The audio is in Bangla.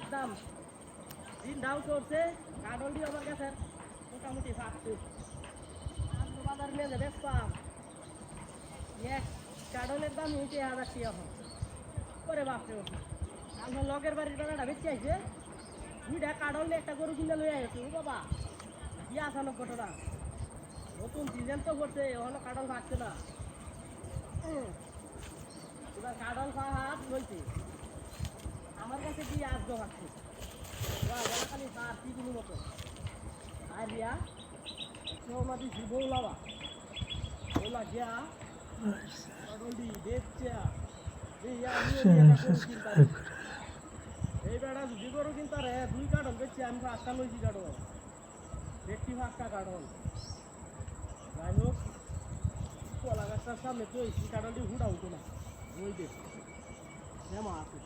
একদম দিন ডাউন করছে কাডলটি আমার কাছে মোটামুটি ভাবছে বাজার নিয়ে যাবে পাম এক কাডলের দাম 1000 টাকা এখন করে বাপরে আমার লগের বাড়ির বেলাটা বেঁচে আইছে দুইটা কাডল নিয়ে একটা গরু কিনে লয়ে আইছে ও বাবা কি আসানো ঘটনা নতুন সিজন তো করছে এখনো কাডল ভাগছে না এবার কাডল হাত বলছে আমার কাছে কি আজ ভাগছে খালি সার কি কোনো মতো আর রিয়া মাটি বৌলাবা বৌলা গিয়া কাডলটি দেখছে এই বেড়া যদি করো কিন্তু রে 2 কাডল বেচছি আমি 5টা লইছি কাডল দেখছি 5টা কাডল যাই হোক কলা গাছটার সামনে তো এই কাডলটি হুড়া উঠো না ওই দেখ আছে